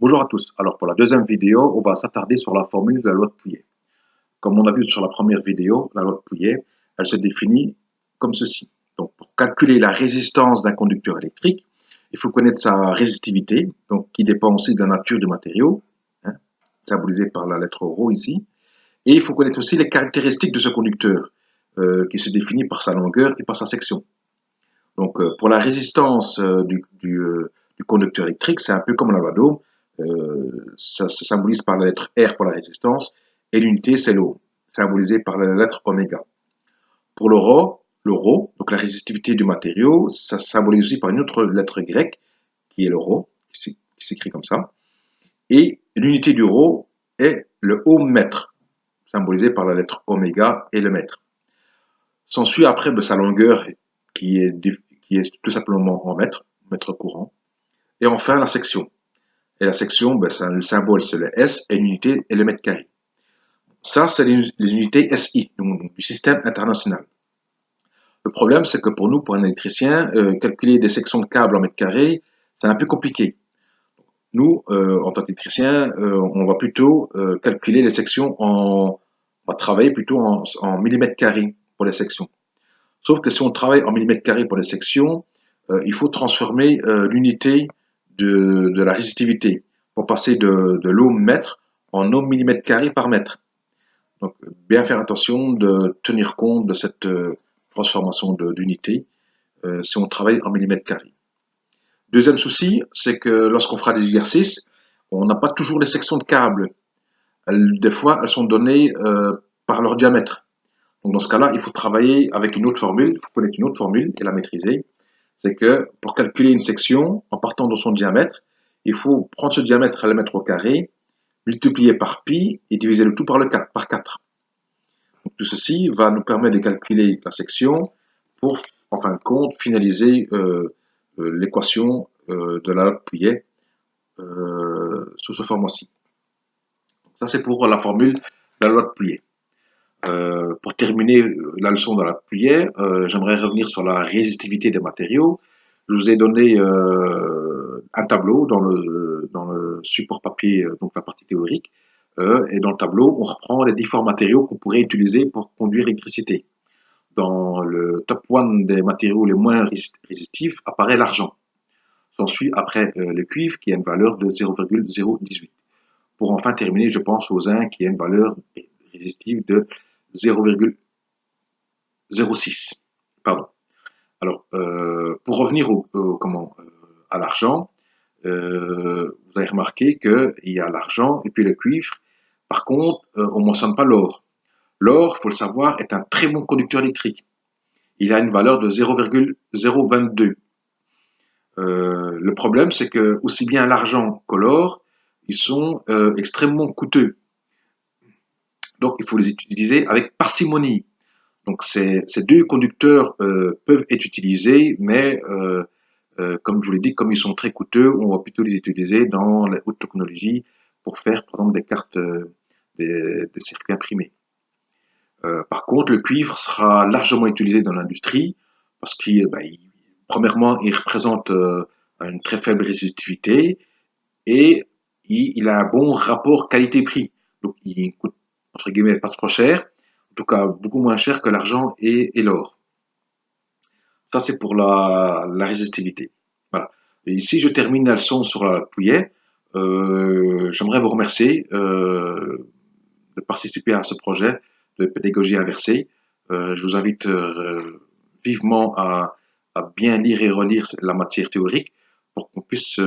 Bonjour à tous. Alors pour la deuxième vidéo, on va s'attarder sur la formule de la loi de Pouillet. Comme on a vu sur la première vidéo, la loi de Pouillet, elle se définit comme ceci. Donc pour calculer la résistance d'un conducteur électrique, il faut connaître sa résistivité, donc qui dépend aussi de la nature du matériau, hein, symbolisé par la lettre ρ ici. Et il faut connaître aussi les caractéristiques de ce conducteur, qui se définit par sa longueur et par sa section. Donc pour la résistance du conducteur électrique, c'est un peu comme la loi d'Ohm. Ça se symbolise par la lettre R pour la résistance, et l'unité c'est l'ohm, symbolisé par la lettre oméga. Pour le ρ, donc la résistivité du matériau, ça se symbolise aussi par une autre lettre grecque, qui est le ρ, qui s'écrit comme ça. Et l'unité du ρ est le ohm mètre, symbolisé par la lettre oméga et le mètre. S'ensuit après sa longueur, qui est tout simplement en mètres, mètre courant. Et enfin la section. Et la section, le symbole c'est le S et l'unité est le mètre carré. Ça, c'est les unités SI, donc du système international. Le problème, c'est que pour nous, pour un électricien, calculer des sections de câbles en mètres carrés, c'est un peu compliqué. Nous, en tant qu'électricien, on va plutôt calculer les sections on va travailler plutôt en millimètres carrés pour les sections. Sauf que si on travaille en millimètres carrés pour les sections, il faut transformer l'unité de la résistivité pour passer de l'ohm mètre en ohm millimètre carré par mètre. Donc, bien faire attention de tenir compte de cette transformation d'unité si on travaille en millimètres carrés. Deuxième souci, c'est que lorsqu'on fera des exercices, on n'a pas toujours les sections de câbles. Des fois, elles sont données par leur diamètre. Donc, dans ce cas-là, il faut travailler avec une autre formule, il faut connaître une autre formule et la maîtriser. C'est que pour calculer une section, en partant de son diamètre, il faut prendre ce diamètre et le mettre au carré, multiplier par pi et diviser le tout par 4. Donc, tout ceci va nous permettre de calculer la section pour, en fin de compte, finaliser l'équation de la loi de Pouillet sous ce format-ci. Ça, c'est pour la formule de la loi de Pouillet. Pour terminer la leçon de la Pouillet, j'aimerais revenir sur la résistivité des matériaux. Je vous ai donné un tableau dans le support papier, donc la partie théorique, et dans le tableau, on reprend les différents matériaux qu'on pourrait utiliser pour conduire l'électricité. Dans le top 1 des matériaux les moins résistifs apparaît l'argent. S'ensuit après le cuivre qui a une valeur de 0,018. Pour enfin terminer, je pense au zinc qui a une valeur résistive de 0,06. Pardon. Alors, pour revenir à l'argent, vous avez remarqué qu'il y a l'argent et puis le cuivre. Par contre, on ne mentionne pas l'or. L'or, il faut le savoir, est un très bon conducteur électrique. Il a une valeur de 0,022. Le problème, c'est que aussi bien l'argent que l'or, ils sont extrêmement coûteux. Donc, il faut les utiliser avec parcimonie. Donc, ces deux conducteurs peuvent être utilisés, mais comme je vous l'ai dit, comme ils sont très coûteux, on va plutôt les utiliser dans les hautes technologies pour faire, par exemple, des cartes, des circuits imprimés. Par contre, le cuivre sera largement utilisé dans l'industrie parce qu'il, premièrement, il représente une très faible résistivité et il a un bon rapport qualité-prix. Donc, il coûte, entre guillemets, pas trop cher, en tout cas beaucoup moins cher que l'argent et l'or. Ça, c'est pour la résistivité. Voilà. Et ici, je termine la leçon sur la Pouillet. J'aimerais vous remercier de participer à ce projet de pédagogie inversée. Je vous invite vivement à bien lire et relire la matière théorique pour qu'on puisse,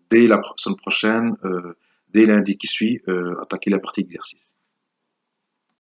dès la semaine prochaine, dès lundi qui suit, attaquer la partie exercice.